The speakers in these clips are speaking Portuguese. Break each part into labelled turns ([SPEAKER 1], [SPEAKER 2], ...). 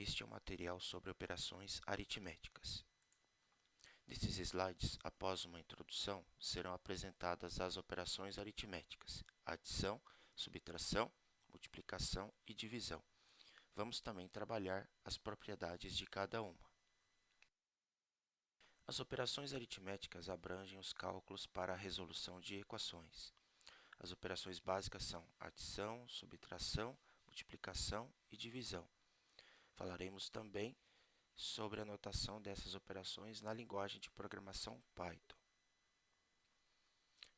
[SPEAKER 1] Este é um material sobre operações aritméticas. Nesses slides, após uma introdução, serão apresentadas as operações aritméticas: adição, subtração, multiplicação e divisão. Vamos também trabalhar as propriedades de cada uma. As operações aritméticas abrangem os cálculos para a resolução de equações. As operações básicas são adição, subtração, multiplicação e divisão. Falaremos também sobre a notação dessas operações na linguagem de programação Python.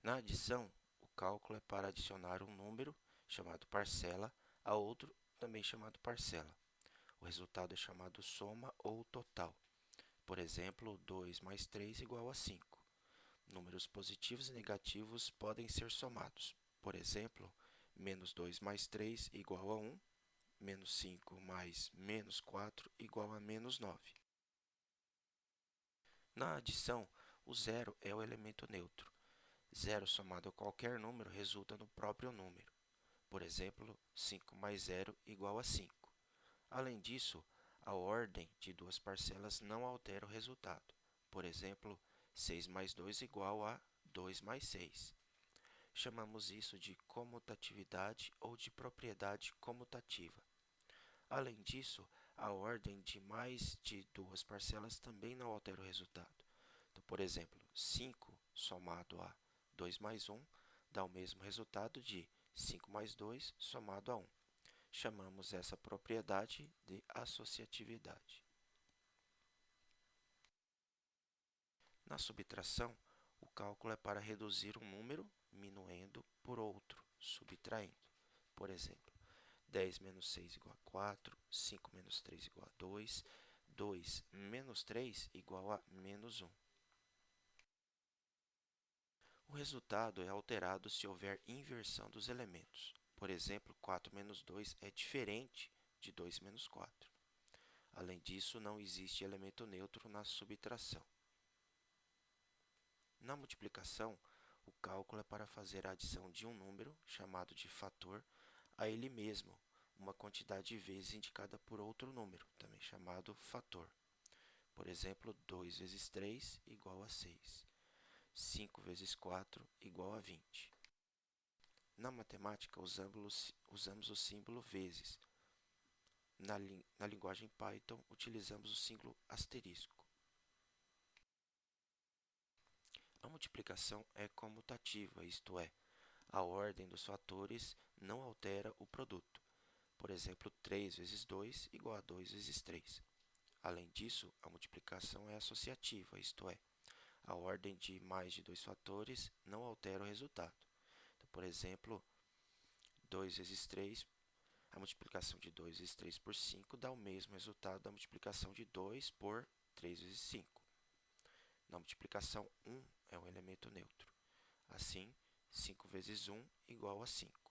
[SPEAKER 1] Na adição, o cálculo é para adicionar um número, chamado parcela, a outro, também chamado parcela. O resultado é chamado soma ou total. Por exemplo, 2 mais 3 igual a 5. Números positivos e negativos podem ser somados. Por exemplo, menos 2 mais 3 igual a 1, menos 5 mais menos 4 igual a menos 9. Na adição, o zero é o elemento neutro. Zero somado a qualquer número resulta no próprio número. Por exemplo, 5 mais 0 igual a 5. Além disso, a ordem de duas parcelas não altera o resultado. Por exemplo, 6 mais 2 igual a 2 mais 6. Chamamos isso de comutatividade ou de propriedade comutativa. Além disso, a ordem de mais de duas parcelas também não altera o resultado. Então, por exemplo, 5 somado a 2 mais 1 dá o mesmo resultado de 5 mais 2 somado a 1. Chamamos essa propriedade de associatividade. Na subtração, o cálculo é para reduzir um número minuendo por outro, subtraindo. Por exemplo, 10 menos 6 igual a 4, 5 menos 3 igual a 2, 2 menos 3 igual a menos 1. O resultado é alterado se houver inversão dos elementos. Por exemplo, 4 menos 2 é diferente de 2 menos 4. Além disso, não existe elemento neutro na subtração. Na multiplicação, o cálculo é para fazer a adição de um número, chamado de fator, a ele mesmo, uma quantidade de vezes indicada por outro número, também chamado fator. Por exemplo, 2 vezes 3 igual a 6. 5 vezes 4 igual a 20. Na matemática, usamos o símbolo vezes. Na linguagem Python, utilizamos o símbolo asterisco. A multiplicação é comutativa, isto é, a ordem dos fatores não altera o produto. Por exemplo, 3 vezes 2 igual a 2 vezes 3. Além disso, a multiplicação é associativa, isto é, a ordem de mais de dois fatores não altera o resultado. Então, por exemplo, 2 vezes 3, a multiplicação de 2 vezes 3 por 5 dá o mesmo resultado da multiplicação de 2 por 3 vezes 5. Na multiplicação, 1 é um elemento neutro. Assim, 5 vezes 1 igual a 5.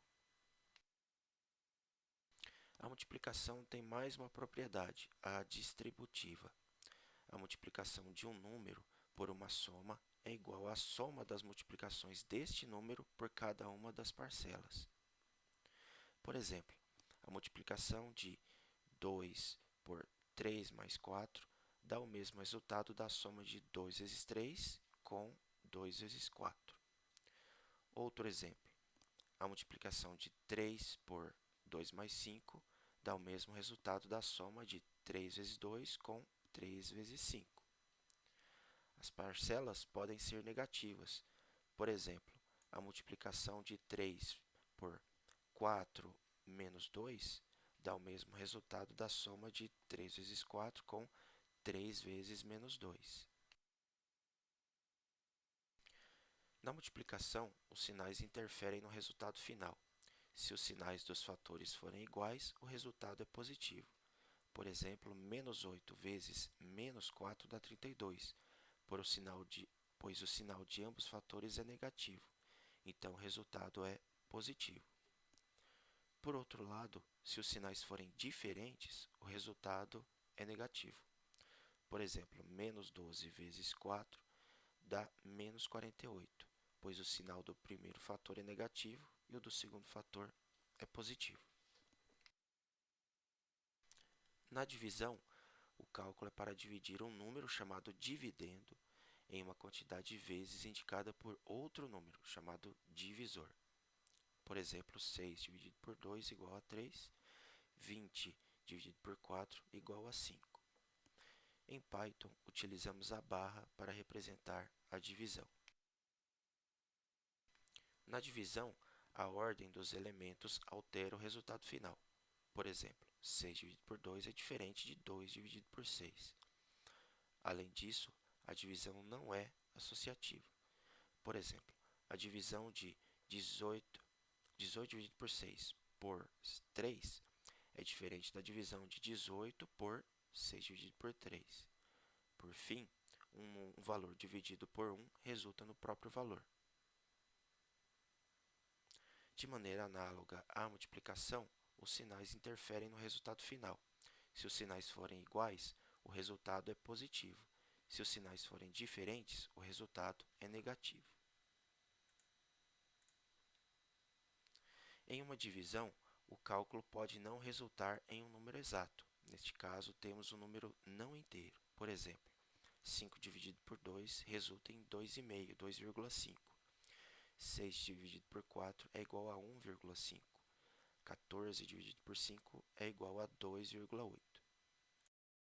[SPEAKER 1] A multiplicação tem mais uma propriedade, a distributiva. A multiplicação de um número por uma soma é igual à soma das multiplicações deste número por cada uma das parcelas. Por exemplo, a multiplicação de 2 por 3 mais 4 dá o mesmo resultado da soma de 2 vezes 3 com 2 vezes 4. Outro exemplo, a multiplicação de 3 por 2 mais 5 dá o mesmo resultado da soma de 3 vezes 2 com 3 vezes 5. As parcelas podem ser negativas. Por exemplo, a multiplicação de 3 por 4 menos 2 dá o mesmo resultado da soma de 3 vezes 4 com 3 vezes menos 2. Na multiplicação, os sinais interferem no resultado final. Se os sinais dos fatores forem iguais, o resultado é positivo. Por exemplo, menos 8 vezes menos 4 dá 32, pois o sinal de ambos fatores é negativo. Então, o resultado é positivo. Por outro lado, se os sinais forem diferentes, o resultado é negativo. Por exemplo, menos 12 vezes 4 dá menos 48, pois o sinal do primeiro fator é negativo e o do segundo fator é positivo. Na divisão, o cálculo é para dividir um número chamado dividendo em uma quantidade de vezes indicada por outro número chamado divisor. Por exemplo, 6 dividido por 2 igual a 3, 20 dividido por 4 igual a 5. Em Python, utilizamos a barra para representar a divisão. Na divisão, a ordem dos elementos altera o resultado final. Por exemplo, 6 dividido por 2 é diferente de 2 dividido por 6. Além disso, a divisão não é associativa. Por exemplo, a divisão de 18 dividido por 6 por 3 é diferente da divisão de 18 por 6 dividido por 3. Por fim, um valor dividido por 1 resulta no próprio valor. De maneira análoga à multiplicação, os sinais interferem no resultado final. Se os sinais forem iguais, o resultado é positivo. Se os sinais forem diferentes, o resultado é negativo. Em uma divisão, o cálculo pode não resultar em um número exato. Neste caso, temos um número não inteiro. Por exemplo, 5 dividido por 2 resulta em 2,5, 2,5. 6 dividido por 4 é igual a 1,5. 14 dividido por 5 é igual a 2,8.